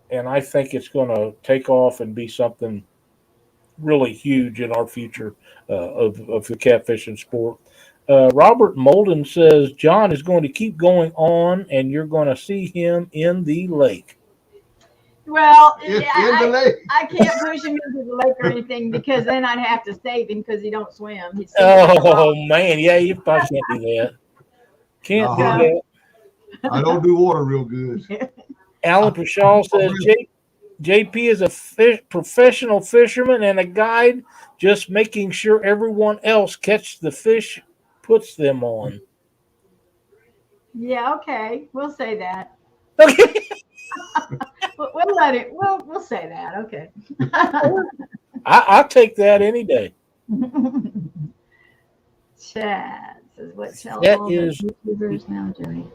and I think it's going to take off and be something really huge in our future of the catfishing sport. Robert Molden says John is going to keep going on, and you're going to see him in the lake. Well, In the lake. I can't push him into the lake or anything because then I'd have to save him because he don't swim. He'd sink Oh man, yeah, you probably can't do that. Can't do that. I don't do water real good. Alan Pashaw says JP is a professional fisherman and a guide, just making sure everyone else catch the fish puts them on. Yeah, okay. We'll say that. Okay. We'll let it. We'll say that. Okay. I'll take that any day. Chad says, "What shall That all is- the YouTubers now doing?"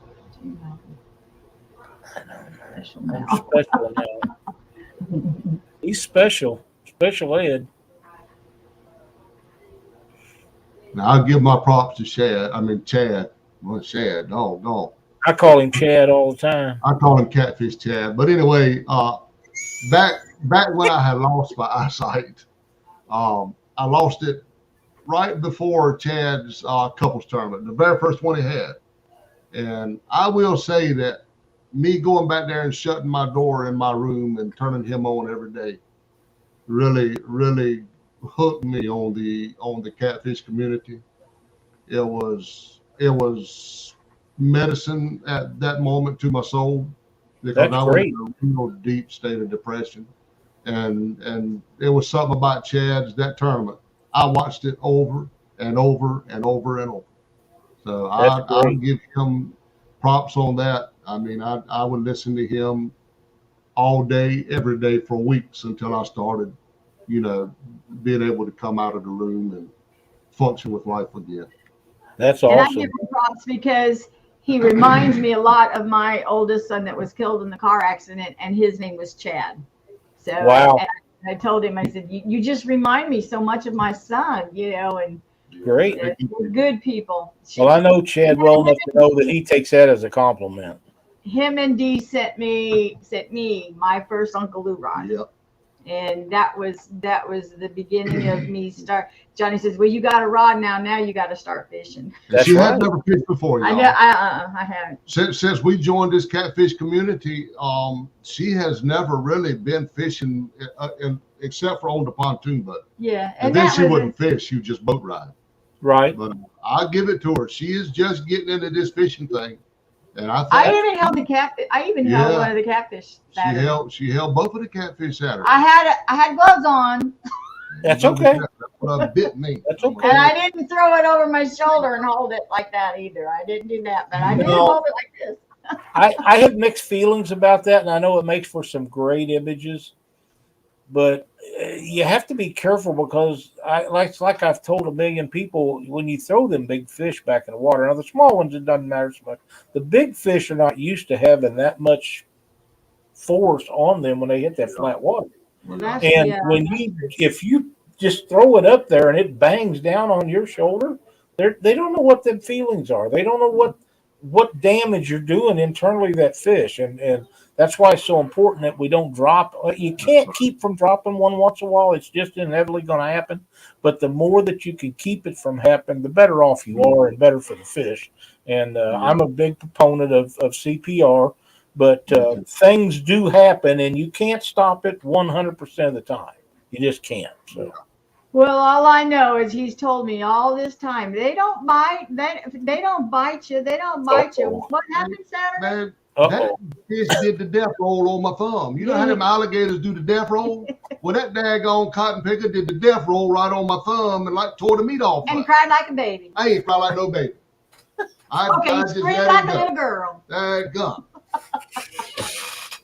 Special now. I'm special now. He's special. Special ed. Now I'll give my props to Chad. Well, Chad, no. I call him Chad all the time. I call him Catfish Chad. But anyway, back when I had lost my eyesight, I lost it right before Chad's couples tournament, the very first one he had. And I will say that me going back there and shutting my door in my room and turning him on every day really, really hooked me on the catfish community. It was medicine at that moment to my soul because That's I was great. in a real deep state of depression, and it was something about Chad's that tournament. I watched it over and over and over and over. So I'll give him props on that. I mean, I would listen to him all day, every day for weeks until I started, being able to come out of the room and function with life again. That's And I awesome. give him props because he reminds me a lot of my oldest son that was killed in the car accident, and his name was Chad. So Wow. I told him, I said, you just remind me so much of my son, and Great. we're good people. Well, I know Chad well enough to know that he takes that as a compliment. Him and Dee sent me my first Uncle Lou rod. Yep. And that was the beginning of me start. Johnny says, "Well, you got a rod now. Now you got to start fishing." That's She right. had never fished before, y'all. I know. I haven't. Since we joined this catfish community, she has never really been fishing except for on the pontoon boat. Yeah, And then she wouldn't fish; she would just boat ride. Right. But I'll give it to her. She is just getting into this fishing thing, and I I think even held the catfish. I even held Yeah. one of the catfish. she held both of the catfish Saturday. I had gloves on, That's okay. That bit me. That's okay. and I didn't throw it over my shoulder and hold it like that either. I didn't do that, but I did No. hold it like this. I have mixed feelings about that, and I know it makes for some great images. But you have to be careful because like I've told a million people, when you throw them big fish back in the water, now the small ones it doesn't matter so much. The big fish are not used to having that much force on them when they hit that flat water. Well, that's And when if you just throw it up there and it bangs down on your shoulder, they don't know what the feelings are. They don't know what damage you're doing internally to that fish, and that's why it's so important that we don't drop. You can't keep from dropping one once in a while. It's just inevitably going to happen. But the more that you can keep it from happening, the better off you are, and better for the fish. And I'm a big proponent of CPR, but things do happen, and you can't stop it 100% of the time. You just can't. So. Well, all I know is he's told me all this time, they don't bite. They don't bite you. They don't bite you. What happened Saturday? Man, that fish did the death roll on my thumb. You know how them alligators do the death roll? Well, that daggone cotton picker did the death roll right on my thumb and like tore the meat off. And cried like a baby. I ain't cried like no baby. You screamed like a little girl. Daggone.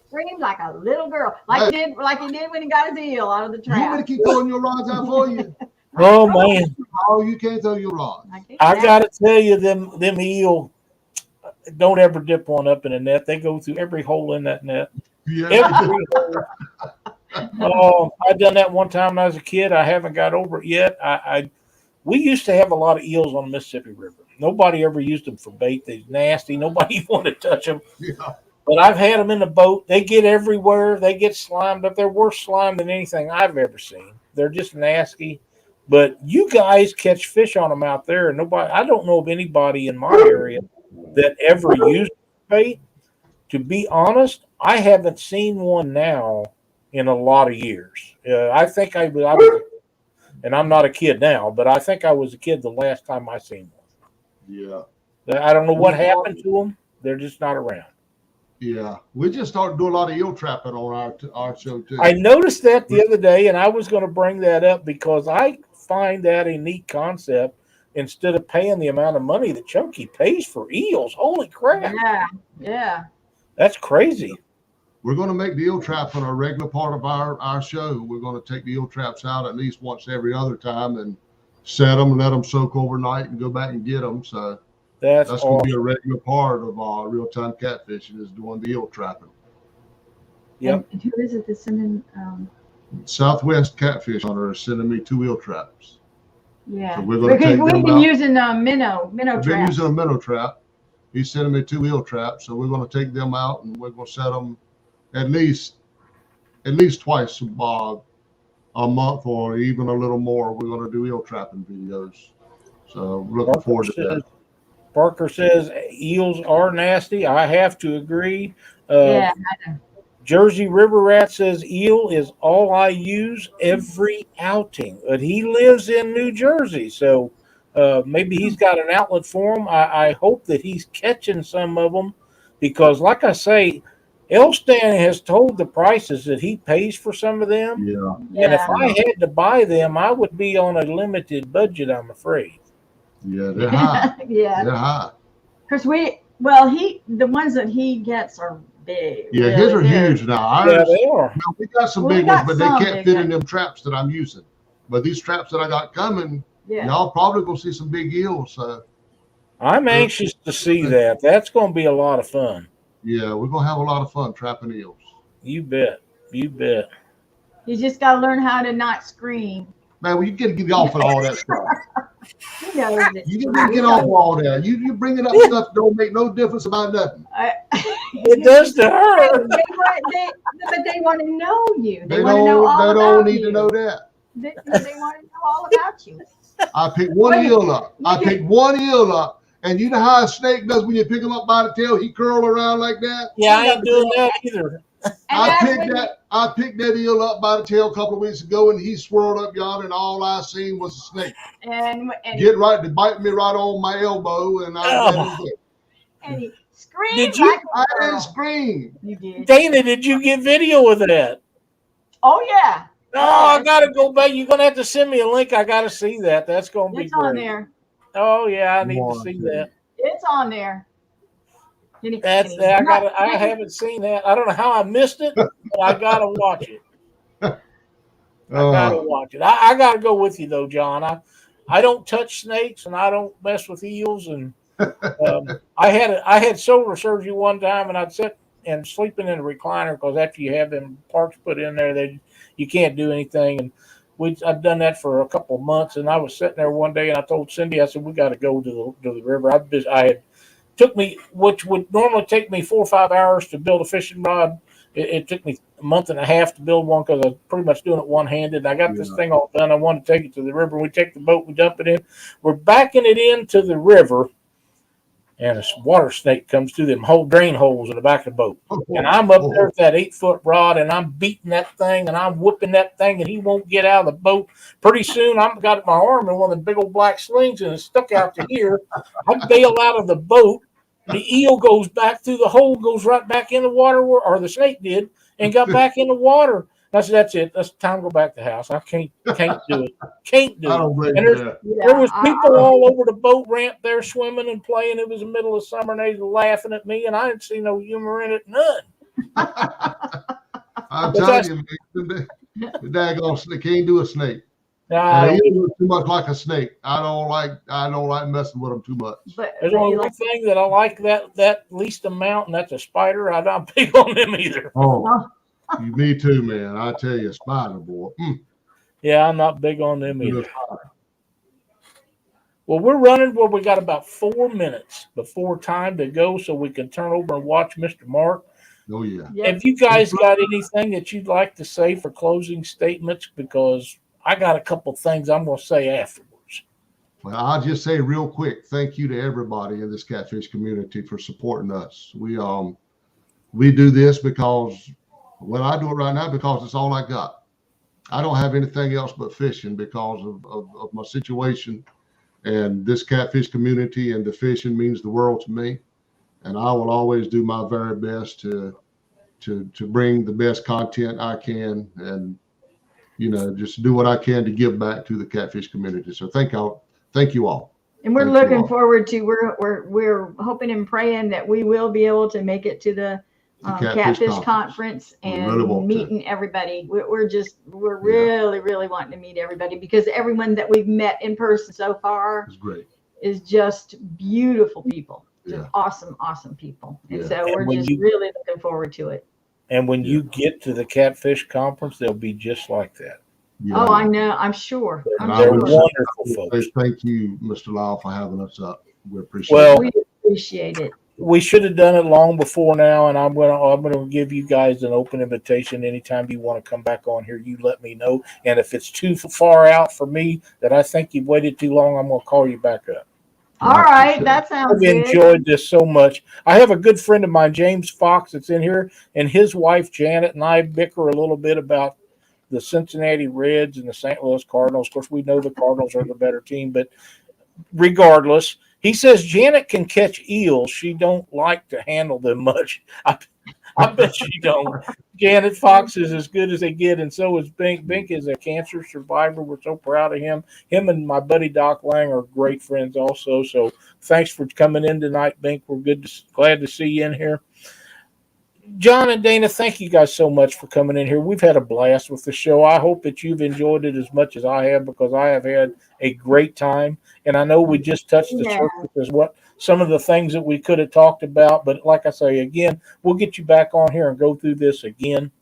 Screamed like a little girl, like he did when he got his eel out of the trap. You better keep throwing your rods out for you. Oh man! Oh, you can't throw your rods. I gotta tell you, them eel, don't ever dip one up in a net. They go through every hole in that net. Yeah. Every hole. I done that one time when I was a kid. I haven't got over it yet. We used to have a lot of eels on the Mississippi River. Nobody ever used them for bait. They're nasty. Nobody wanted to touch them. Yeah. But I've had them in the boat. They get everywhere. They get slimed up. They're worse slime than anything I've ever seen. They're just nasty. But you guys catch fish on them out there, and I don't know of anybody in my area that ever used bait. To be honest, I haven't seen one now in a lot of years. I think I was, and I'm not a kid now, but I think I was a kid the last time I seen one. Yeah. I don't know what happened to them. They're just not around. Yeah, we just started doing a lot of eel trapping on our show too. I noticed that the other day, and I was going to bring that up because I find that a neat concept. Instead of paying the amount of money that Chunky pays for eels, holy crap! Yeah, that's crazy. We're going to make the eel trapping a regular part of our show. We're going to take the eel traps out at least once every other time and set them and let them soak overnight and go back and get them. So. That's awesome. Going to be a regular part of our real-time catfishing is doing the eel trapping. Yep. And who is it that's sending? Southwest Catfish Hunter is sending me 2 eel traps. Yeah. So we're going to take we've them been out. using minnow We've traps. been using a minnow trap. He's sending me 2 eel traps, so we're going to take them out and we're going to set them at least twice a month or even a little more. We're going to do eel trapping videos. So we're looking forward to that. Parker says eels are nasty. I have to agree. Yeah, I know. Jersey River Rat says eel is all I use every outing. But he lives in New Jersey, so maybe he's got an outlet for them. I hope that he's catching some of them because, like I say, Elstan has told the prices that he pays for some of them. Yeah. And if I had to buy them, I would be on a limited budget, I'm afraid. Yeah, they're high. Yeah, they're high. Because the ones that he gets are big. Yeah, his are huge now. Ours, yeah, they are. We got some big ones, but they can't fit in them traps that I'm using. But these traps that I got coming, y'all probably gonna see some big eels. So I'm anxious to see that. That's gonna be a lot of fun. Yeah, we're gonna have a lot of fun trapping eels. You bet. You bet. You just gotta learn how to not scream. Man, well, you gotta get off of all that stuff. He knows it. You gotta get off of all that. You bringing up stuff don't make no difference about nothing. It does to her. But they want to know you. They don't need to know that. They want to know all about you. I picked one eel up. And you know how a snake does when you pick him up by the tail? He curl around like that. Yeah, I ain't doing that either. I picked that eel up by the tail a couple of weeks ago, and he swirled up yonder, and all I seen was a snake. And get right to bite me right on my elbow, and and he screamed. I didn't scream. You did. Dana, did you get video of that? Oh yeah. Oh, I gotta go back. You're gonna have to send me a link. I gotta see that. That's gonna be great. It's on there. Oh yeah, I need to see that. It's on there. I haven't seen that. I don't know how I missed it, but I gotta watch it. I gotta watch it. I gotta go with you though, John. I don't touch snakes and I don't mess with eels. And I had shoulder surgery one time, and I'd sit and sleeping in a recliner because after you have them parts put in there, you can't do anything. And I've done that for a couple of months. And I was sitting there one day, and I told Cindy, I said, we got to go to the river. Took me, which would normally take me 4 or 5 hours to build a fishing rod. It took me a month and a half to build one because I was pretty much doing it one-handed. And I got this thing all done. I wanted to take it to the river. We take the boat, we dump it in. We're backing it into the river, and a water snake comes through them whole drain holes in the back of the boat. And I'm up there with that 8-foot rod, and I'm beating that thing, and I'm whipping that thing, and he won't get out of the boat. Pretty soon, I've got my arm in one of the big old black slings, and it's stuck out to here. I bail out of the boat. The eel goes back through the hole, goes right back in the water, or the snake did, and got back in the water. I said, that's it. That's time to go back to the house. I can't do it. Can't do it. And there was people all over the boat ramp there swimming and playing. It was the middle of summer, and they were laughing at me, and I didn't see no humor in it, none. I'm telling you, the daggone snake can't do a snake. Nah, he looks too much like a snake. I don't like messing with them too much. There's only one thing that I like that least amount, and that's a spider. I'm not big on them either. Oh, me too, man. I tell you, spider boy. Yeah, I'm not big on them either. Well, we're running where we got about 4 minutes before time to go, so we can turn over and watch Mr. Mark. Oh yeah. Have you guys got anything that you'd like to say for closing statements? Because I got a couple things I'm going to say afterwards. Well, I'll just say real quick, thank you to everybody in this catfish community for supporting us. We do this because, well, I do it right now because it's all I got. I don't have anything else but fishing because of my situation, and this catfish community and the fishing means the world to me. And I will always do my very best to bring the best content I can, and just do what I can to give back to the catfish community. So thank you all. And we're looking forward to, we're hoping and praying that we will be able to make it to the catfish conference and meeting everybody. We're really wanting to meet everybody, because everyone that we've met in person so far is just beautiful people. Just awesome people. And so we're just really looking forward to it. And when you get to the catfish conference, they'll be just like that. Yeah. Oh, I know. I'm sure. They're wonderful folks. Thank you, Mr. Lyle, for having us up. We appreciate it. We should have done it long before now, and I'm gonna give you guys an open invitation. Anytime you want to come back on here, you let me know. And if it's too far out for me that I think you've waited too long, I'm gonna call you back up. All right, that sounds good. I've enjoyed this so much. I have a good friend of mine, James Fox, that's in here, and his wife, Janet, and I bicker a little bit about the Cincinnati Reds and the St. Louis Cardinals. Of course, we know the Cardinals are the better team, but regardless, he says Janet can catch eels. She don't like to handle them much. I bet she don't. Janet Fox is as good as they get, and so is Bink. Bink is a cancer survivor. We're so proud of him. Him and my buddy Doc Lang are great friends also. So thanks for coming in tonight, Bink. We're glad to see you in here. John and Dana, thank you guys so much for coming in here. We've had a blast with the show. I hope that you've enjoyed it as much as I have, because I have had a great time. And I know we just touched the surface as what some of the things that we could have talked about. But like I say, again, we'll get you back on here and go through this again.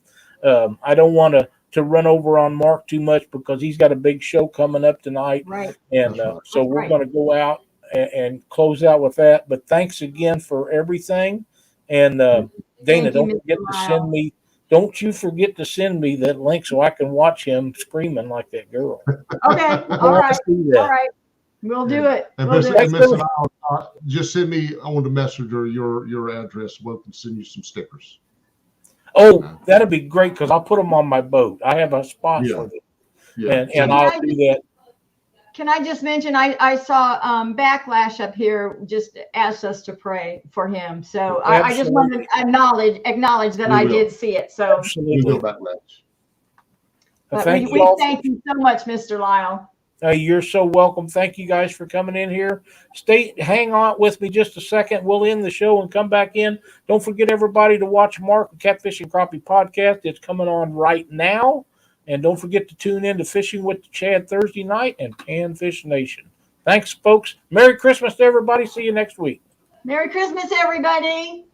I don't want to run over on Mark too much, because he's got a big show coming up tonight. Right. And so we're going to go out and close out with that. But thanks again for everything. And Dana, don't you forget to send me that link so I can watch him screaming like that girl. Okay. All right. We'll do it. Just send me on the messenger your address. We can send you some stickers. Oh, that'd be great, because I'll put them on my boat. I have a spot for them. Yeah. And I'll do that. Can I just mention, I saw Backlash up here just asked us to pray for him. So I just want to acknowledge that I did see it. So absolutely. We thank you so much, Mr. Lyle. You're so welcome. Thank you guys for coming in here. Hang on with me just a second. We'll end the show and come back in. Don't forget, everybody, to watch Mark and Catfish and Crappie podcast. It's coming on right now. And don't forget to tune in to Fishing with the Chad Thursday night and Panfish Nation. Thanks, folks. Merry Christmas to everybody. See you next week. Merry Christmas, everybody.